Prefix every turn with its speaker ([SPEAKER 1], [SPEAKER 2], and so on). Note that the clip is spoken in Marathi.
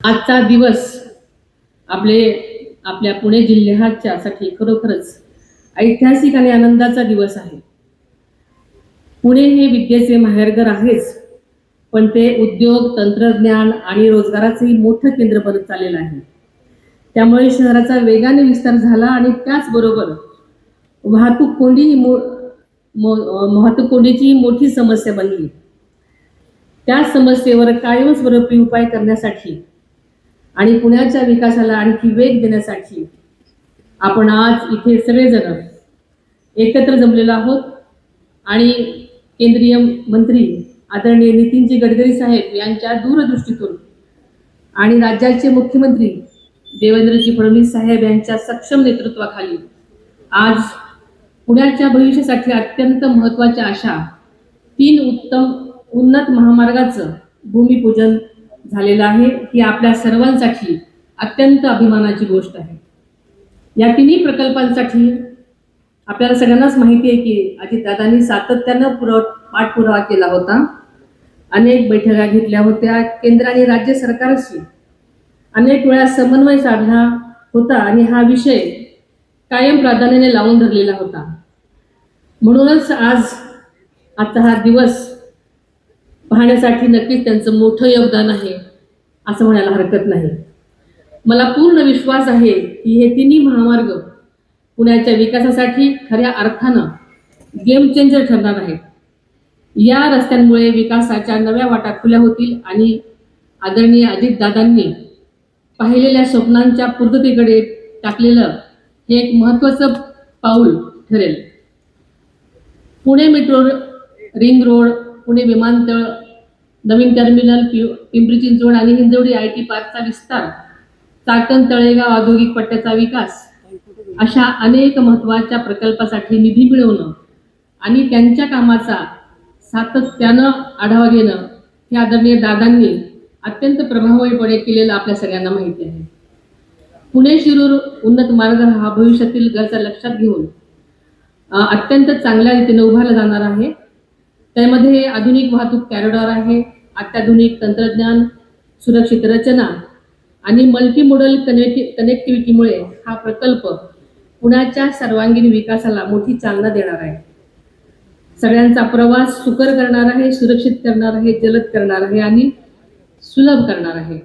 [SPEAKER 1] आजचा दिवस आपल्या पुणे जिल्ह्याच्यासाठी खरोखरच ऐतिहासिक आणि आनंदाचा दिवस आहे। पुणे हे विद्येचे माहेरघर आहेच, पण ते उद्योग, तंत्रज्ञान आणि रोजगाराचेही मोठं केंद्र बनत चाललेलं आहे। त्यामुळे शहराचा वेगाने विस्तार झाला आणि त्याचबरोबर वाहतूक कोंडीची मोठी समस्या बनली। त्या समस्येवर कायमस्वरूपी उपाय करण्यासाठी आणि पुण्याच्या विकासाला आणखी वेग देण्यासाठी आपण आज इथे सगळेजण एकत्र जमलेलो आहोत आणि केंद्रीय मंत्री आदरणीय नितीनजी गडकरी साहेब यांच्या दूरदृष्टीतून आणि राज्याचे मुख्यमंत्री देवेंद्रजी फडणवीस साहेब यांच्या सक्षम नेतृत्वाखाली आज पुण्याच्या भविष्यासाठी अत्यंत महत्त्वाच्या अशा 3 उन्नत महामार्गाचं भूमिपूजन झालेलं आहे। ही आपल्या सर्वांसाठी अत्यंत अभिमानाची गोष्ट आहे। या 3 प्रकल्पांसाठी आपल्याला सगळ्यांनाच माहिती आहे की अजितदादांनी सातत्यानं पाठपुरावा केला होता, अनेक बैठका घेतल्या होत्या, केंद्र आणि राज्य सरकारशी अनेक वेळा समन्वय साधला होता आणि हा विषय कायम प्राधान्याने लावून धरलेला होता। म्हणूनच आजचा हा दिवस पाहण्यासाठी नक्कीच त्यांचं मोठं योगदान आहे असं म्हणायला हरकत नाही। मला पूर्ण विश्वास आहे की हे 3 महामार्ग पुण्याच्या विकासासाठी खऱ्या अर्थानं गेम चेंजर ठरणार आहेत। या रस्त्यांमुळे विकासाच्या नव्या वाटा खुल्या होतील आणि आदरणीय अजितदादांनी पाहिलेल्या स्वप्नांच्या पूर्ततेकडे टाकलेलं हे एक महत्त्वाचं पाऊल ठरेल। Pune metro ring road, Pune विमानतळ, नवीन टर्मिनल, पिंपरी चिंचवड आणि हिंजवडी IT पार्कचा विस्तार, चाकण तळेगाव औद्योगिक पट्ट्याचा विकास अशा अनेक महत्त्वाच्या प्रकल्पासाठी निधी मिळवणं आणि त्यांच्या कामाचा सातत्यानं आढावा घेणं हे आदरणीय दादांनी अत्यंत प्रभावीपणे केलेलं आपल्या सगळ्यांना माहिती आहे। पुणे शिरूर उन्नत मार्ग हा भविष्यातील गरजा लक्षात घेऊन अत्यंत चांगल्या रीतीने उभारला जाणार आहे। त्यामध्ये आधुनिक वाहतूक कॉरिडॉर आहे, अत्याधुनिक तंत्रज्ञान, सुरक्षित रचना आणि मल्टीमोडल कनेक्टिव्हिटीमुळे हा प्रकल्प पुण्याच्या सर्वांगीण विकासाला मोठी चालना देणार आहे। सगळ्यांचा प्रवास सुकर करणार आहे, सुरक्षित करणार आहे, जलद करणार आहे आणि सुलभ करणार आहे।